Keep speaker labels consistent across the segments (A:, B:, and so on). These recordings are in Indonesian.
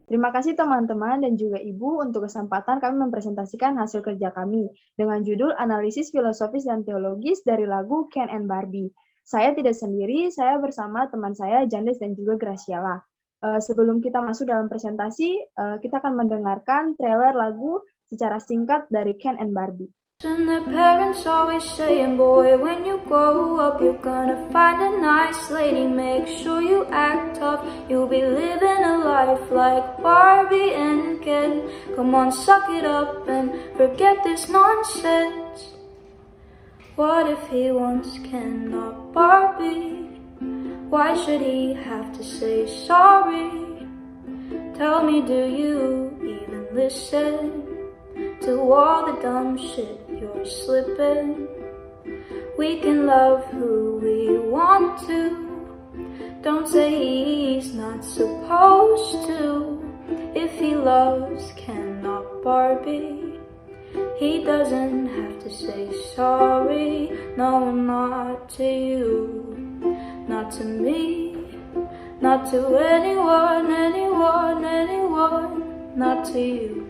A: Terima kasih teman-teman dan juga Ibu untuk kesempatan kami mempresentasikan hasil kerja kami dengan judul Analisis Filosofis dan Teologis dari lagu Ken and Barbie. Saya tidak sendiri, saya bersama teman saya Jandes dan juga Graciela. Sebelum kita masuk dalam presentasi, kita akan mendengarkan trailer lagu secara singkat dari Ken and Barbie.
B: And their parents always saying, boy, when you grow up, you're gonna find a nice lady. Make sure you act tough, you'll be living a life like Barbie and Ken. Come on, suck it up and forget this nonsense. What if he wants Ken, not Barbie? Why should he have to say sorry? Tell me, do you even listen to all the dumb shit you're slipping? We can love who we want to. Don't say he's not supposed to. If he loves Ken, not Barbie, he doesn't have to say sorry. No, not to you, not to me, not to anyone, not to you,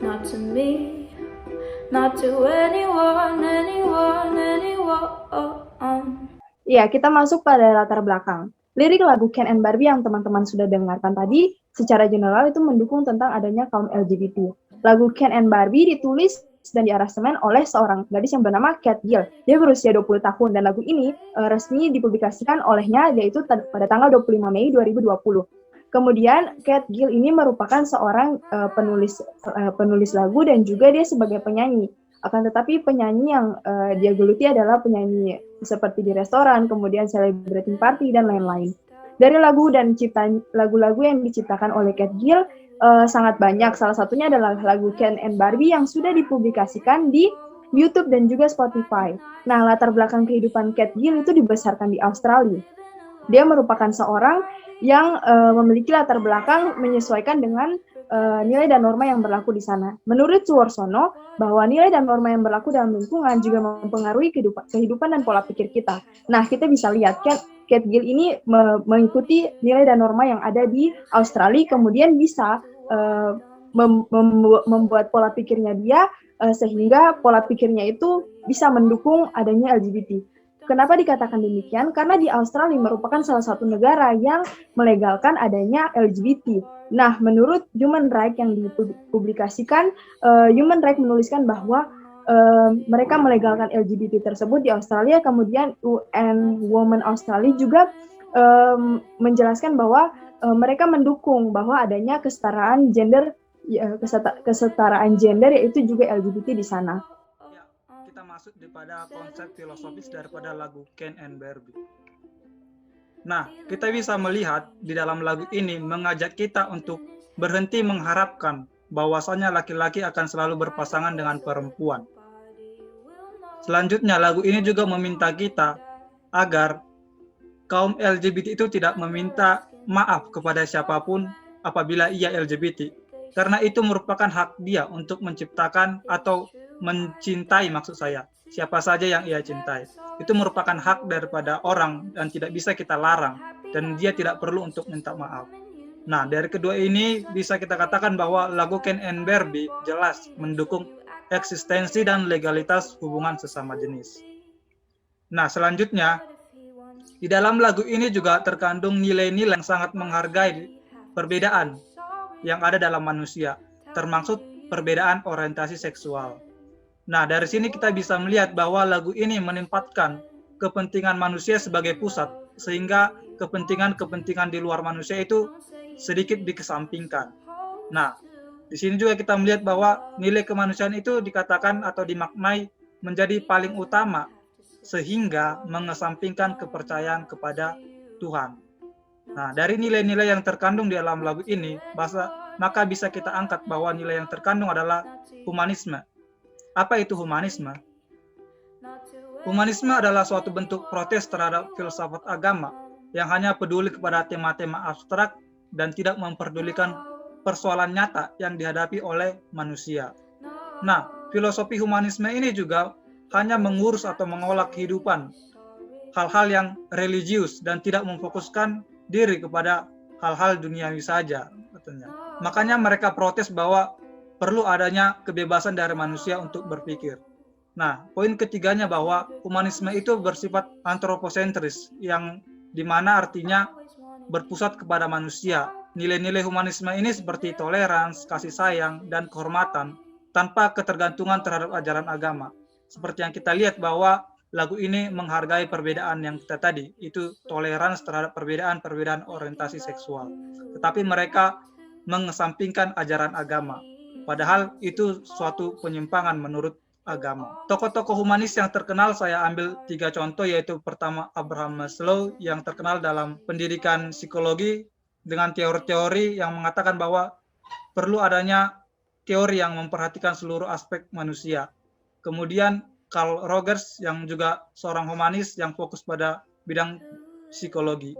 B: not to me, not to anyone.
A: Ya, kita masuk pada latar belakang. Lirik lagu Ken and Barbie yang teman-teman sudah dengarkan tadi, secara general itu mendukung tentang adanya kaum LGBT. Lagu Ken and Barbie ditulis dan diaransemen oleh seorang gadis yang bernama Cat Gill. Dia berusia 20 tahun dan lagu ini resmi dipublikasikan olehnya yaitu pada tanggal 25 Mei 2020. Kemudian Cat Gill ini merupakan seorang penulis lagu dan juga dia sebagai penyanyi. Akan tetapi penyanyi yang dia geluti adalah penyanyi seperti di restoran, kemudian celebrating party, dan lain-lain. Dari lagu dan lagu-lagu yang diciptakan oleh Cat Gill sangat banyak. Salah satunya adalah lagu Ken and Barbie yang sudah dipublikasikan di YouTube dan juga Spotify. Nah, latar belakang kehidupan Cat Gill itu dibesarkan di Australia. Dia merupakan seorang yang memiliki latar belakang menyesuaikan dengan nilai dan norma yang berlaku di sana. Menurut Suwarsono, bahwa nilai dan norma yang berlaku dalam lingkungan juga mempengaruhi kehidupan dan pola pikir kita. Nah, kita bisa lihat Cat Gill ini mengikuti nilai dan norma yang ada di Australia, kemudian bisa membuat pola pikirnya dia sehingga pola pikirnya itu bisa mendukung adanya LGBT. Kenapa dikatakan demikian? Karena di Australia merupakan salah satu negara yang melegalkan adanya LGBT. Nah, menurut Human Rights yang dipublikasikan, Human Rights menuliskan bahwa mereka melegalkan LGBT tersebut di Australia. Kemudian UN Women Australia juga menjelaskan bahwa mereka mendukung bahwa adanya kesetaraan gender, yaitu juga LGBT di sana.
C: Masuk daripada konsep filosofis daripada lagu Ken and Barbie. Nah, kita bisa melihat di dalam lagu ini mengajak kita untuk berhenti mengharapkan bahwasanya laki-laki akan selalu berpasangan dengan perempuan. Selanjutnya, lagu ini juga meminta kita agar kaum LGBT itu tidak meminta maaf kepada siapapun apabila ia LGBT, karena itu merupakan hak dia untuk menciptakan atau mencintai, maksud saya, siapa saja yang ia cintai. Itu merupakan hak daripada orang dan tidak bisa kita larang, dan dia tidak perlu untuk minta maaf. Nah, dari kedua ini bisa kita katakan bahwa lagu Ken and Barbie jelas mendukung eksistensi dan legalitas hubungan sesama jenis. Nah, selanjutnya, di dalam lagu ini juga terkandung nilai-nilai yang sangat menghargai perbedaan yang ada dalam manusia, termasuk perbedaan orientasi seksual. Nah, dari sini kita bisa melihat bahwa lagu ini menempatkan kepentingan manusia sebagai pusat, sehingga kepentingan-kepentingan di luar manusia itu sedikit dikesampingkan. Nah, di sini juga kita melihat bahwa nilai kemanusiaan itu dikatakan atau dimaknai menjadi paling utama, sehingga mengesampingkan kepercayaan kepada Tuhan. Nah, dari nilai-nilai yang terkandung di dalam lagu ini, maka bisa kita angkat bahwa nilai yang terkandung adalah humanisme. Apa itu humanisme? Humanisme adalah suatu bentuk protes terhadap filsafat agama yang hanya peduli kepada tema-tema abstrak dan tidak memperdulikan persoalan nyata yang dihadapi oleh manusia. Nah, filosofi humanisme ini juga hanya mengurus atau mengolah kehidupan, hal-hal yang religius dan tidak memfokuskan diri kepada hal-hal duniawi saja, sebetulnya. Makanya mereka protes bahwa perlu adanya kebebasan dari manusia untuk berpikir. Nah, poin ketiganya bahwa humanisme itu bersifat antroposentris, yang dimana artinya berpusat kepada manusia. Nilai-nilai humanisme ini seperti toleransi, kasih sayang, dan kehormatan tanpa ketergantungan terhadap ajaran agama. Seperti yang kita lihat bahwa lagu ini menghargai perbedaan yang kita tadi, itu toleransi terhadap perbedaan orientasi seksual. Tetapi mereka mengesampingkan ajaran agama. Padahal itu suatu penyimpangan menurut agama. Tokoh-tokoh humanis yang terkenal saya ambil 3 contoh, yaitu pertama Abraham Maslow yang terkenal dalam pendidikan psikologi dengan teori-teori yang mengatakan bahwa perlu adanya teori yang memperhatikan seluruh aspek manusia. Kemudian Carl Rogers yang juga seorang humanis yang fokus pada bidang psikologi.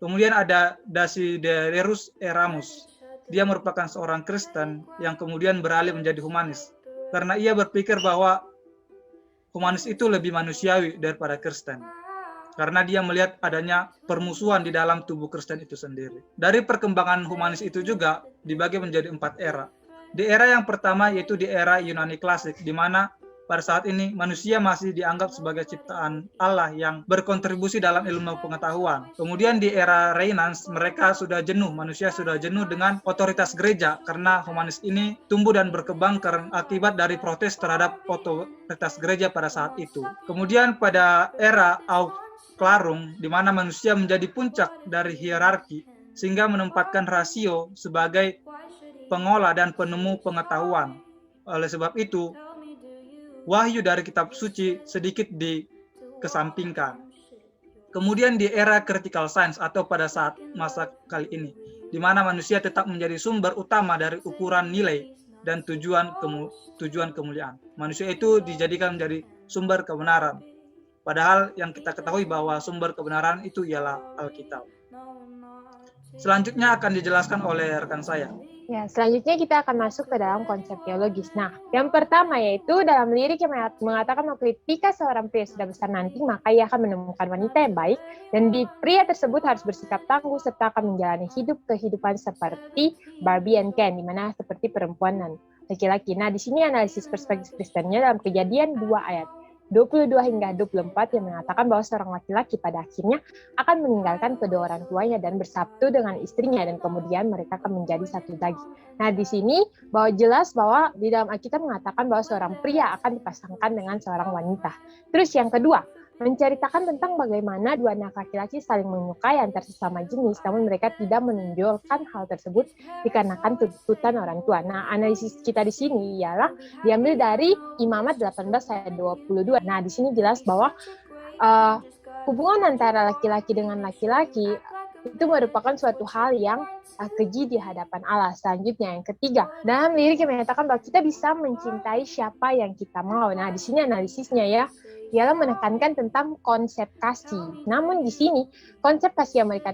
C: Kemudian ada Desiderius Erasmus. Dia merupakan seorang Kristen yang kemudian beralih menjadi humanis. Karena ia berpikir bahwa humanis itu lebih manusiawi daripada Kristen. Karena dia melihat adanya permusuhan di dalam tubuh Kristen itu sendiri. Dari perkembangan humanis itu juga dibagi menjadi 4 era. Di era yang pertama yaitu di era Yunani klasik, di mana pada saat ini manusia masih dianggap sebagai ciptaan Allah yang berkontribusi dalam ilmu pengetahuan. Kemudian di era Renaissance manusia sudah jenuh dengan otoritas gereja karena humanis ini tumbuh dan berkembang akibat dari protes terhadap otoritas gereja pada saat itu. Kemudian pada era Clarung, di mana manusia menjadi puncak dari hierarki sehingga menempatkan rasio sebagai pengolah dan penemu pengetahuan. Oleh sebab itu, wahyu dari kitab suci sedikit dikesampingkan. Kemudian di era critical science atau pada saat masa kali ini, di mana manusia tetap menjadi sumber utama dari ukuran nilai dan tujuan kemuliaan. Manusia itu dijadikan menjadi sumber kebenaran. Padahal yang kita ketahui bahwa sumber kebenaran itu ialah Alkitab. Selanjutnya akan dijelaskan oleh rekan saya.
D: Ya, selanjutnya kita akan masuk ke dalam konsep teologis. Nah, yang pertama yaitu dalam lirik yang mengatakan bahwa ketika seorang pria sudah besar nanti, maka ia akan menemukan wanita yang baik, dan pria tersebut harus bersikap tangguh serta akan menjalani kehidupan seperti Barbie and Ken, di mana seperti perempuan dan laki-laki. Nah, di sini analisis perspektif Kristennya dalam Kejadian 2 ayat 22 hingga 24 yang mengatakan bahwa seorang laki-laki pada akhirnya akan meninggalkan kedua orang tuanya dan bersatu dengan istrinya, dan kemudian mereka akan menjadi satu daging. Nah, di sini bahwa jelas bahwa di dalam Alkitab mengatakan bahwa seorang pria akan dipasangkan dengan seorang wanita. Terus yang kedua, menceritakan tentang bagaimana dua anak laki-laki saling menyukai antar sesama jenis, namun mereka tidak menonjolkan hal tersebut dikarenakan tuntutan orang tua. Nah, analisis kita di sini ialah diambil dari Imamat 18 ayat 22. Nah, di sini jelas bahwa hubungan antara laki-laki dengan laki-laki itu merupakan suatu hal yang keji di hadapan Allah. Selanjutnya yang ketiga, dalam lirik yang menyatakan bahwa kita bisa mencintai siapa yang kita mau. Nah, di sini analisisnya ialah menekankan tentang konsep kasih. Namun di sini konsep kasih yang mereka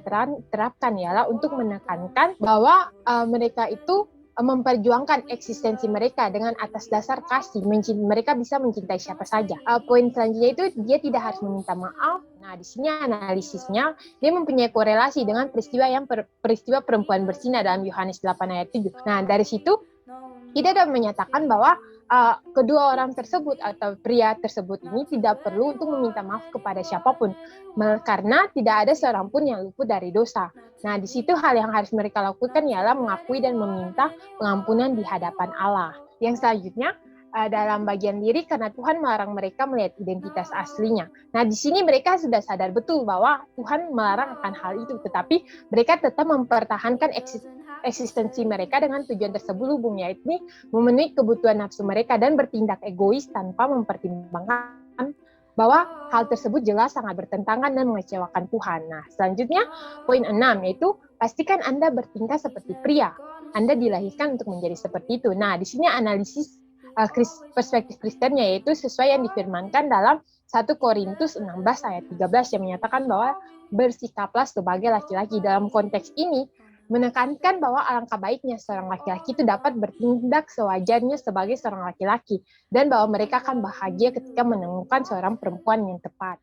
D: terapkan ialah untuk menekankan bahwa mereka itu memperjuangkan eksistensi mereka dengan atas dasar kasih. Mereka bisa mencintai siapa saja. Poin selanjutnya itu dia tidak harus meminta maaf. Nah, di sini analisisnya dia mempunyai korelasi dengan peristiwa perempuan berzina dalam Yohanes 8 ayat 7. Nah, dari situ kita dapat menyatakan bahwa kedua orang tersebut atau pria tersebut ini tidak perlu untuk meminta maaf kepada siapapun, karena tidak ada seorang pun yang luput dari dosa. Nah, di situ hal yang harus mereka lakukan ialah mengakui dan meminta pengampunan di hadapan Allah. Yang selanjutnya dalam bagian lirik, karena Tuhan melarang mereka melihat identitas aslinya. Nah, di sini mereka sudah sadar betul bahwa Tuhan melarang akan hal itu, tetapi mereka tetap mempertahankan eksistensi mereka dengan tujuan terselubung, yaitu memenuhi kebutuhan nafsu mereka dan bertindak egois tanpa mempertimbangkan bahwa hal tersebut jelas sangat bertentangan dan mengecewakan Tuhan. Nah, selanjutnya poin 6 yaitu pastikan Anda bertingkah seperti pria. Anda dilahirkan untuk menjadi seperti itu. Nah, di sini analisis perspektif Kristennya yaitu sesuai yang difirmankan dalam 1 Korintus 16 ayat 13 yang menyatakan bahwa bersikaplah sebagai laki-laki. Dalam konteks ini menekankan bahwa alangkah baiknya seorang laki-laki itu dapat bertindak sewajarnya sebagai seorang laki-laki, dan bahwa mereka akan bahagia ketika menemukan seorang perempuan yang tepat.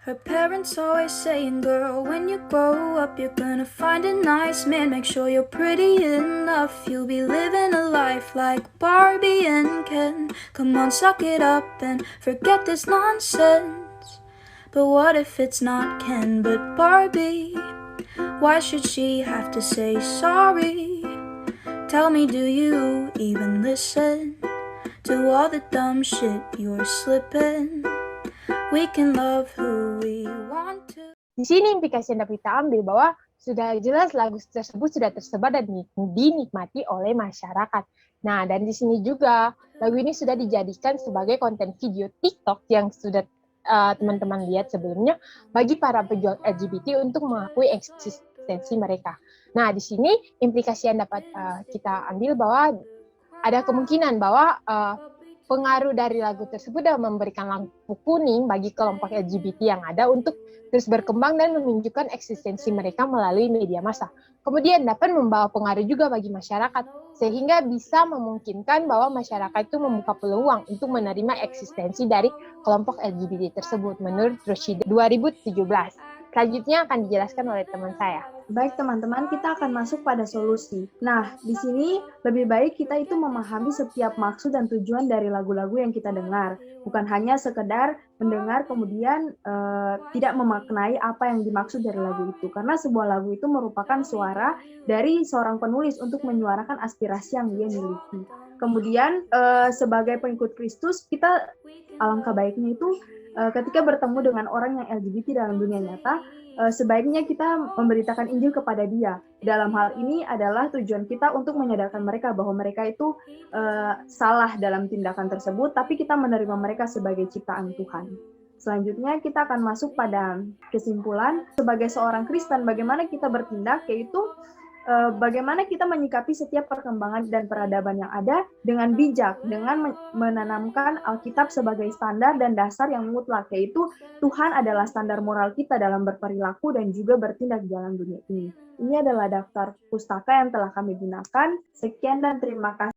B: Her parents always saying, girl, when you grow up, you're gonna find a nice man. Make sure you're pretty enough. You'll be living a life like Barbie and Ken. Come on, suck it up and forget this nonsense. But what if it's not Ken, but Barbie? Why should she have to say sorry? Tell me, do you even listen to all the dumb shit you're slipping? We can love who we want to.
D: Di sini implikasi yang dapat kita ambil bahwa sudah jelas lagu tersebut sudah tersebar dan dinikmati oleh masyarakat. Nah, dan di sini juga lagu ini sudah dijadikan sebagai konten video TikTok yang sudah teman-teman lihat sebelumnya bagi para pejuang LGBT untuk mengakui eksistensi mereka. Nah, di sini implikasi yang dapat kita ambil bahwa ada kemungkinan bahwa pengaruh dari lagu tersebut dapat memberikan lampu kuning bagi kelompok LGBT yang ada untuk terus berkembang dan menunjukkan eksistensi mereka melalui media massa. Kemudian dapat membawa pengaruh juga bagi masyarakat, sehingga bisa memungkinkan bahwa masyarakat itu membuka peluang untuk menerima eksistensi dari kelompok LGBT tersebut menurut Rashid 2017. Selanjutnya akan dijelaskan oleh teman saya.
A: Baik teman-teman, kita akan masuk pada solusi. Nah, di sini lebih baik kita itu memahami setiap maksud dan tujuan dari lagu-lagu yang kita dengar. Bukan hanya sekedar mendengar kemudian tidak memaknai apa yang dimaksud dari lagu itu. Karena sebuah lagu itu merupakan suara dari seorang penulis untuk menyuarakan aspirasi yang dia miliki. Kemudian sebagai pengikut Kristus, kita alangkah baiknya itu ketika bertemu dengan orang yang LGBT dalam dunia nyata, sebaiknya kita memberitakan Injil kepada dia. Dalam hal ini adalah tujuan kita untuk menyadarkan mereka bahwa mereka itu salah dalam tindakan tersebut, tapi kita menerima mereka sebagai ciptaan Tuhan. Selanjutnya kita akan masuk pada kesimpulan. Sebagai seorang Kristen, bagaimana kita bertindak, yaitu bagaimana kita menyikapi setiap perkembangan dan peradaban yang ada dengan bijak, dengan menanamkan Alkitab sebagai standar dan dasar yang mutlak, yaitu Tuhan adalah standar moral kita dalam berperilaku dan juga bertindak di dalam dunia ini. Ini adalah daftar pustaka yang telah kami gunakan. Sekian dan terima kasih.